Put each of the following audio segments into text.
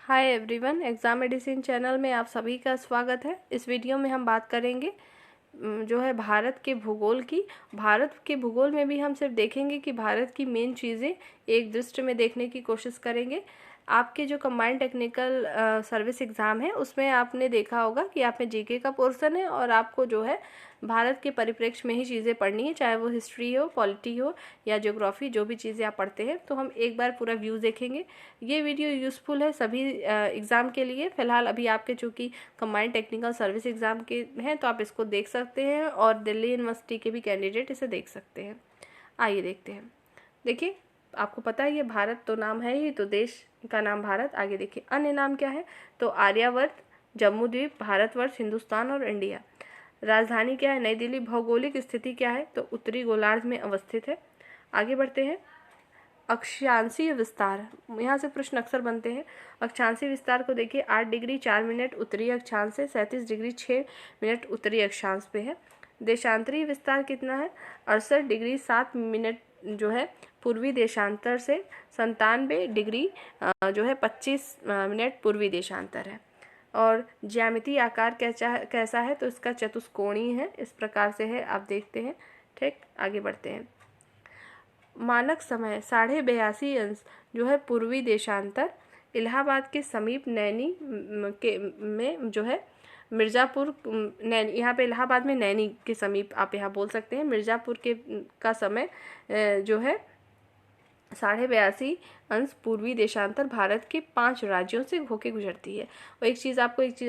Hi everyone, exam medicine channel में आप सभी का स्वागत है। इस वीडियो में हम बात करेंगे जो है भारत के भूगोल की। भारत के भूगोल में भी हम सिर्फ देखेंगे कि भारत की मेन चीज़ें एक दृष्टि में देखने की कोशिश करेंगे। आपके जो कंबाइंड टेक्निकल सर्विस एग्ज़ाम है उसमें आपने देखा होगा कि आप में जीके का पोर्शन है और आपको जो है भारत के परिप्रेक्ष्य में ही चीज़ें पढ़नी है, चाहे वो हिस्ट्री हो, पॉलिटी हो या ज्योग्राफी, जो भी चीज़ें आप पढ़ते हैं। तो हम एक बार पूरा व्यू देखेंगे। ये वीडियो यूज़फुल है सभी एग्ज़ाम के लिए। फ़िलहाल अभी आपके चूँकि कंबाइंड टेक्निकल सर्विस एग्ज़ाम के हैं तो आप इसको देख सकते हैं और दिल्ली यूनिवर्सिटी के भी कैंडिडेट इसे देख सकते हैं। आइए देखते हैं। देखिए, आपको पता है ये भारत तो नाम है ही, तो देश का नाम भारत। आगे देखिए अन्य नाम क्या है, तो आर्यावर्त, जम्मू द्वीप, भारतवर्ष, हिंदुस्तान और इंडिया। राजधानी क्या है, नई दिल्ली। भौगोलिक स्थिति क्या है, तो उत्तरी गोलार्ध में अवस्थित है। आगे बढ़ते हैं। अक्षांशीय विस्तार, यहाँ से प्रश्न अक्सर बनते हैं। अक्षांशीय विस्तार को देखिए 8 डिग्री 4 मिनट उत्तरी अक्षांश से 37 डिग्री 6 मिनट उत्तरी अक्षांश पे है। देशांतरीय विस्तार कितना है, 68 डिग्री 7 मिनट जो है पूर्वी देशांतर से, 97 डिग्री जो है 25 मिनट पूर्वी देशांतर है। और ज्यामितीय आकार कैसा है, तो इसका चतुष्कोणीय है, इस प्रकार से है, आप देखते हैं। ठीक, आगे बढ़ते हैं। मानक समय 82.5 जो है पूर्वी देशांतर, इलाहाबाद के समीप नैनी के में जो है मिर्ज़ापुर नैनी, यहाँ पे इलाहाबाद में नैनी के समीप आप यहाँ बोल सकते हैं। मिर्ज़ापुर के का समय जो है 82.5 पूर्वी देशांतर भारत के 5 राज्यों से होके गुजरती है। और एक चीज़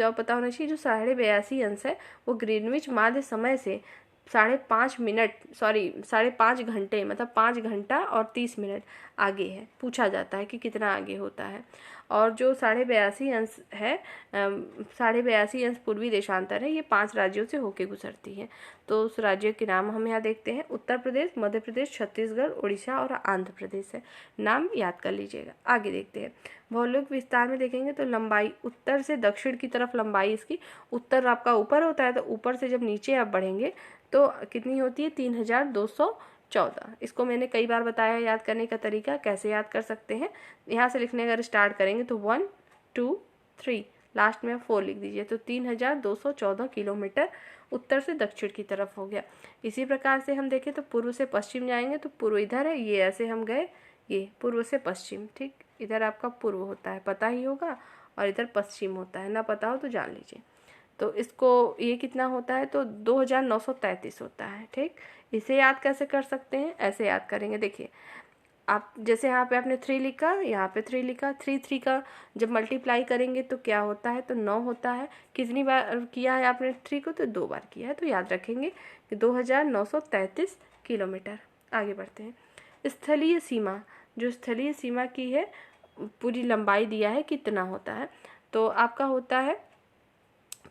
और पता होना चाहिए, जो 82.5 है वो ग्रीनविच माध्य समय से 5.5 घंटे, मतलब 5 घंटा और 30 मिनट आगे है। पूछा जाता है कि कितना आगे होता है। और जो 82.5 है, 82.5 पूर्वी देशांतर है, ये 5 राज्यों से होके गुजरती है। तो उस राज्य के नाम हम यहाँ देखते हैं। उत्तर प्रदेश, मध्य प्रदेश, छत्तीसगढ़, उड़ीसा और आंध्र प्रदेश है। नाम याद कर लीजिएगा। आगे देखते हैं। भौगोलिक विस्तार में देखेंगे तो लंबाई, उत्तर से दक्षिण की तरफ लंबाई इसकी, उत्तर आपका ऊपर होता है तो ऊपर से जब नीचे आप बढ़ेंगे तो कितनी होती है, 3214। इसको मैंने कई बार बताया याद करने का तरीका, कैसे याद कर सकते हैं। यहाँ से लिखने अगर स्टार्ट करेंगे तो 1 2 3, लास्ट में 4 लिख दीजिए, तो 3214 किलोमीटर उत्तर से दक्षिण की तरफ हो गया। इसी प्रकार से हम देखें तो पूर्व से पश्चिम जाएंगे तो पूर्व इधर है, ये ऐसे हम गए, ये पूर्व से पश्चिम। ठीक, इधर आपका पूर्व होता है, पता ही होगा, और इधर पश्चिम होता है, ना पता हो तो जान लीजिए। तो इसको ये कितना होता है, तो 2933 होता है। ठीक, इसे याद कैसे कर सकते हैं, ऐसे याद करेंगे। देखिए आप जैसे यहाँ पे आपने 3 लिखा, यहाँ पे 3 लिखा, 3 का जब मल्टीप्लाई करेंगे तो क्या होता है, तो 9 होता है। कितनी बार किया है आपने 3 को, तो 2 बार किया है, तो याद रखेंगे कि 2933 किलोमीटर। आगे बढ़ते हैं। स्थलीय सीमा, जो स्थलीय सीमा की है पूरी लंबाई दिया है कितना होता है, तो आपका होता है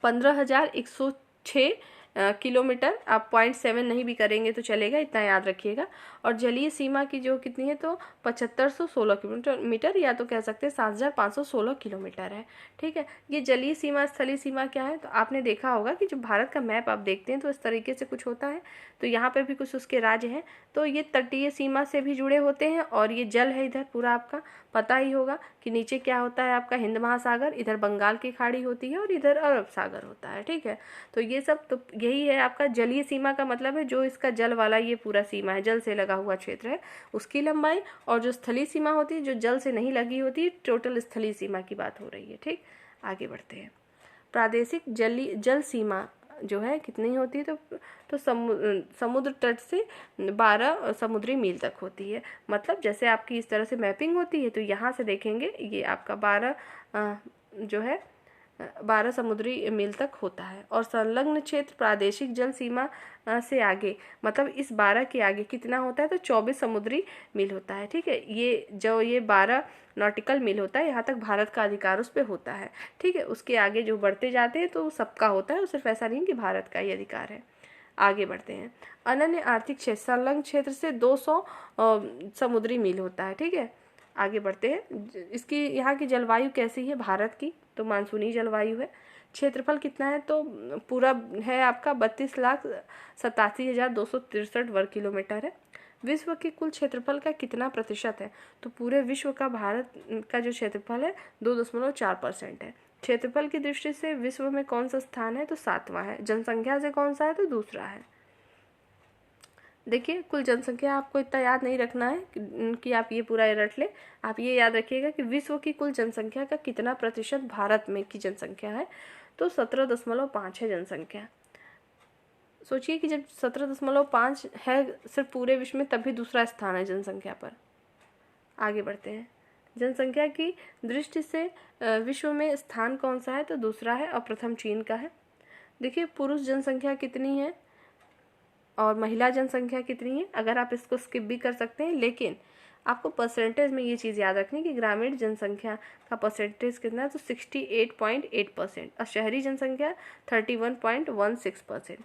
15,106 किलोमीटर। आप 0.7 नहीं भी करेंगे तो चलेगा, इतना याद रखिएगा। और जलीय सीमा की जो कितनी है, तो 7516 किलोमीटर, या तो कह सकते हैं 7516 किलोमीटर है। ठीक है, ये जलीय सीमा। स्थलीय सीमा क्या है, तो आपने देखा होगा कि जो भारत का मैप आप देखते हैं तो इस तरीके से कुछ होता है, तो यहाँ पे भी कुछ उसके राज्य हैं, तो ये तटीय सीमा से भी जुड़े होते हैं। और ये जल है इधर पूरा, आपका पता ही होगा कि नीचे क्या होता है, आपका हिंद महासागर, इधर बंगाल की खाड़ी होती है और इधर अरब सागर होता है। ठीक है, तो ये सब, तो यही है आपका जलीय सीमा का मतलब है जो इसका जल वाला ये पूरा सीमा है, जल से लगा हुआ क्षेत्र है, उसकी लंबाई। और जो स्थलीय सीमा होती है, जो जल से नहीं लगी होती, टोटल स्थलीय सीमा की बात हो रही है। ठीक, आगे बढ़ते हैं। प्रादेशिक जल सीमा जो है कितनी होती है, तो समुद्र तट से 12 समुद्री मील तक होती है। मतलब जैसे आपकी इस तरह से मैपिंग होती है, तो यहाँ से देखेंगे ये आपका 12 जो है 12 समुद्री मील तक होता है। और संलग्न क्षेत्र प्रादेशिक जल सीमा से आगे, मतलब इस 12 के आगे कितना होता है, तो 24 समुद्री मील होता है। ठीक है, ये 12 नॉटिकल मील होता है, यहाँ तक भारत का अधिकार उस पर होता है। ठीक है, उसके आगे जो बढ़ते जाते हैं तो सबका होता है, सिर्फ ऐसा नहीं कि भारत का ही अधिकार है। आगे बढ़ते हैं। अनन्य आर्थिक क्षेत्र, संलग्न क्षेत्र से 200 समुद्री मील होता है। ठीक है, आगे बढ़ते हैं। इसकी यहाँ की जलवायु कैसी है भारत की, तो मानसूनी जलवायु है। क्षेत्रफल कितना है, तो पूरा है आपका 32,87,263 वर्ग किलोमीटर है। विश्व के कुल क्षेत्रफल का कितना प्रतिशत है? तो पूरे विश्व का भारत का जो क्षेत्रफल है 2.4% है। क्षेत्रफल की दृष्टि से विश्व में कौन सा स्थान है? तो 7वां है। जनसंख्या से कौन सा है? तो दूसरा है। देखिए, कुल जनसंख्या आपको इतना याद नहीं रखना है कि आप ये पूरा रट ले। आप ये याद रखिएगा कि विश्व की कुल जनसंख्या का कितना प्रतिशत भारत में की जनसंख्या है? तो 17.5 है जनसंख्या। सोचिए कि जब 17.5 है सिर्फ पूरे विश्व में, तभी दूसरा स्थान है जनसंख्या पर। आगे बढ़ते हैं। जनसंख्या की दृष्टि से विश्व में स्थान कौन सा है? तो दूसरा है और प्रथम चीन का है। देखिए, पुरुष जनसंख्या कितनी है और महिला जनसंख्या कितनी है? अगर आप इसको स्किप भी कर सकते हैं, लेकिन आपको परसेंटेज में ये चीज़ याद रखनी कि ग्रामीण जनसंख्या का परसेंटेज कितना है? तो 68.8% और शहरी जनसंख्या 31.16%।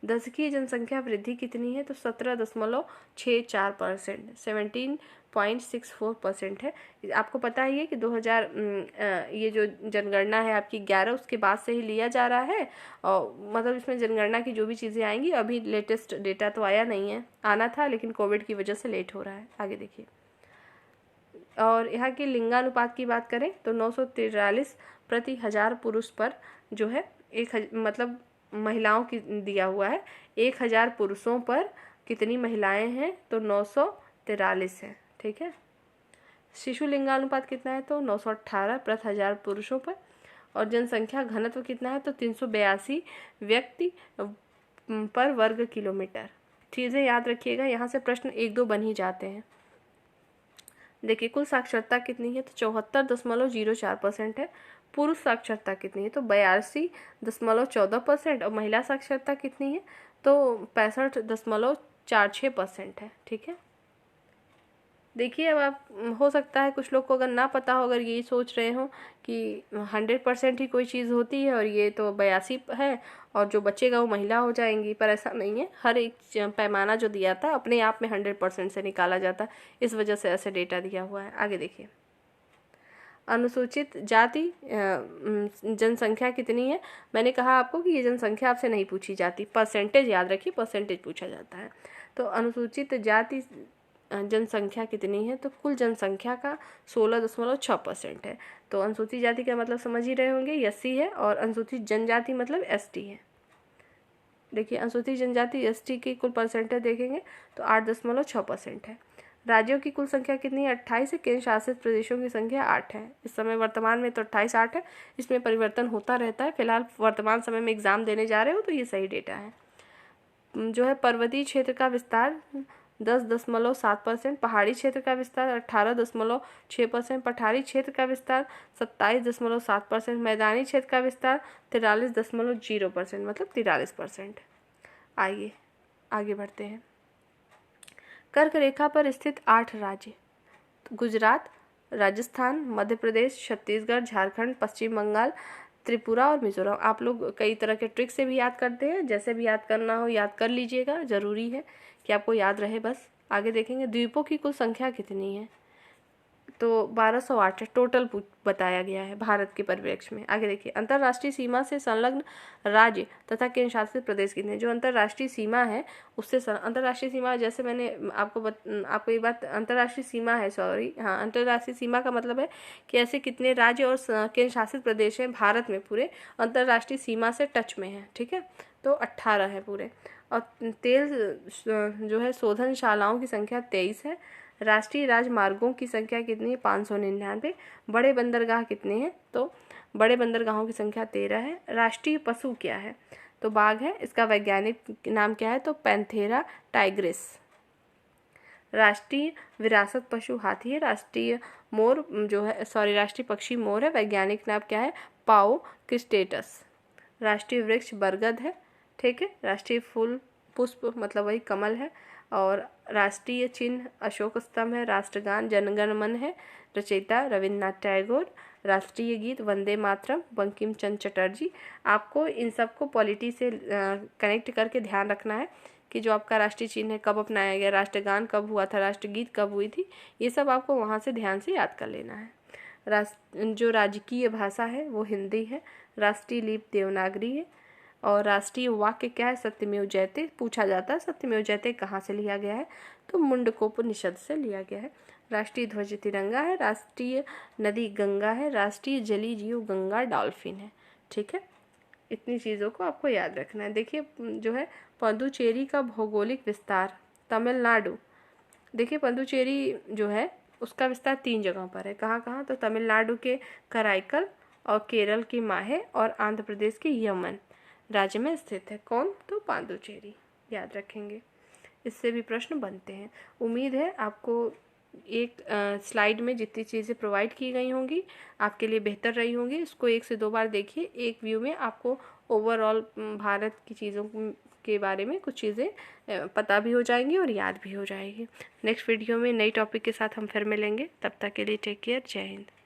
दशकीय जनसंख्या वृद्धि कितनी है? तो 17.64%, 17.64% है। आपको पता ही है कि 2000 ये जो जनगणना है आपकी 11 उसके बाद से ही लिया जा रहा है, और मतलब इसमें जनगणना की जो भी चीज़ें आएंगी, अभी लेटेस्ट डेटा तो आया नहीं है, आना था लेकिन कोविड की वजह से लेट हो रहा है। आगे देखिए, और यहाँ की लिंगानुपात की बात करें तो 943 प्रति हजार पुरुष पर जो है मतलब महिलाओं की दिया हुआ है। 1000 पुरुषों पर कितनी महिलाएं हैं? तो 943 है। ठीक है। शिशु लिंगानुपात कितना है? तो 918 प्रति हजार पुरुषों पर। और जनसंख्या घनत्व कितना है? तो 382 व्यक्ति पर वर्ग किलोमीटर। चीज़ें याद रखिएगा, यहाँ से प्रश्न 1-2 बन ही जाते हैं। देखिए, कुल साक्षरता कितनी है? तो 74.04% है। पुरुष साक्षरता कितनी है? तो 82.14%। और महिला साक्षरता कितनी है? तो 65.46% है। ठीक है। देखिए, अब आप हो सकता है कुछ लोग को अगर ना पता हो, अगर यही सोच रहे हो कि 100% ही कोई चीज़ होती है और ये तो 82 है और जो बचेगा वो महिला हो जाएंगी, पर ऐसा नहीं है। हर एक पैमाना जो दिया था अपने आप में 100% से निकाला जाता है, इस वजह से ऐसे डेटा दिया हुआ है। आगे देखिए, अनुसूचित जाति जनसंख्या कितनी है? मैंने कहा आपको कि ये जनसंख्या आपसे नहीं पूछी जाती, परसेंटेज याद रखिए, परसेंटेज पूछा जाता है। तो अनुसूचित जाति जनसंख्या कितनी है? तो कुल जनसंख्या का 16.6% है। तो अनुसूचित जाति का मतलब समझ ही रहे होंगे, एससी है, और अनुसूचित जनजाति मतलब एसटी है। देखिए, अनुसूचित जनजाति एसटी की कुल परसेंटेज देखेंगे तो 8.6% है। राज्यों की कुल संख्या कितनी है? 28 है। केंद्र शासित प्रदेशों की संख्या 8 है। इस समय वर्तमान में तो 28-8 है, इसमें परिवर्तन होता रहता है। फिलहाल वर्तमान समय में एग्जाम देने जा रहे हो तो ये सही डेटा है। जो है पर्वतीय क्षेत्र का विस्तार 10.7%, पहाड़ी क्षेत्र का विस्तार 18.6%, पठारी क्षेत्र का विस्तार 27.7%, मैदानी क्षेत्र का विस्तार 43.0%, मतलब 43%। आइए आगे बढ़ते हैं। कर्क रेखा पर स्थित 8 राज्य: गुजरात, राजस्थान, मध्य प्रदेश, छत्तीसगढ़, झारखंड, पश्चिम बंगाल, त्रिपुरा और मिजोरम। आप लोग कई तरह के ट्रिक से भी याद करते हैं, जैसे भी याद करना हो याद कर लीजिएगा, ज़रूरी है कि आपको याद रहे बस। आगे देखेंगे, द्वीपों की कुल संख्या कितनी है? तो 1208 है, टोटल बताया गया है भारत के परिप्रेक्ष्य में। आगे देखिए, अंतर्राष्ट्रीय सीमा से संलग्न राज्य तथा केंद्र शासित प्रदेश कितने? जो अंतर्राष्ट्रीय सीमा है उससे अंतर्राष्ट्रीय सीमा, जैसे मैंने आपको ये बात, अंतर्राष्ट्रीय सीमा है, सॉरी, हाँ, अंतर्राष्ट्रीय सीमा का मतलब है कि ऐसे कितने राज्य और केंद्र शासित प्रदेश हैं भारत में पूरे अंतर्राष्ट्रीय सीमा से टच में है। ठीक है, तो 18 है पूरे। और तेल जो है शोधनशालाओं की संख्या 23 है। राष्ट्रीय राजमार्गों की संख्या कितनी है? 599। बड़े बंदरगाह कितने हैं? तो बड़े बंदरगाहों की संख्या 13 है। राष्ट्रीय पशु क्या है? तो बाघ है। इसका वैज्ञानिक नाम क्या है? तो पैंथेरा टाइग्रिस। राष्ट्रीय विरासत पशु हाथी है। राष्ट्रीय मोर जो है, सॉरी, राष्ट्रीय पक्षी मोर है। वैज्ञानिक नाम क्या है? पाओ क्रिस्टेटस। राष्ट्रीय वृक्ष बरगद है। ठीक है। राष्ट्रीय फूल पुष्प मतलब वही कमल है। और राष्ट्रीय चिन्ह अशोक स्तंभ है। राष्ट्रगान जनगण मन है। रचयिता रविन्द्रनाथ टैगोर। राष्ट्रीय गीत वंदे मातरम बंकिम चंद्र चटर्जी। आपको इन सबको पॉलिटी से कनेक्ट करके ध्यान रखना है कि जो आपका राष्ट्रीय चिन्ह है कब अपनाया गया, राष्ट्रगान कब हुआ था, राष्ट्रगीत कब हुई थी, ये सब आपको वहाँ से ध्यान से याद कर लेना है। जो राजकीय भाषा है वो हिंदी है। राष्ट्रीय लिपि देवनागरी है। और राष्ट्रीय वाक्य क्या है? सत्यमेव जयते। पूछा जाता है सत्यमेव जयते कहाँ से लिया गया है? तो मुंडकोपनिषद से लिया गया है। राष्ट्रीय ध्वज तिरंगा है। राष्ट्रीय नदी गंगा है। राष्ट्रीय जलीय जीव गंगा डॉल्फिन है। ठीक है, इतनी चीज़ों को आपको याद रखना है। देखिए जो है पुडुचेरी का भौगोलिक विस्तार, तमिलनाडु। देखिए पुडुचेरी जो है उसका विस्तार 3 जगह पर है। कहाँ कहाँ? तो तमिलनाडु के कराईकल और केरल के माहे और आंध्र प्रदेश के यमन राज्य में स्थित है। कौन? तो पुडुचेरी। याद रखेंगे, इससे भी प्रश्न बनते हैं। उम्मीद है आपको एक स्लाइड में जितनी चीज़ें प्रोवाइड की गई होंगी आपके लिए बेहतर रही होंगी। इसको 1 से 2 बार देखिए, एक व्यू में आपको ओवरऑल भारत की चीज़ों के बारे में कुछ चीज़ें पता भी हो जाएंगी और याद भी हो जाएगी। नेक्स्ट वीडियो में नई टॉपिक के साथ हम फिर मिलेंगे। तब तक के लिए टेक केयर। जय हिंद।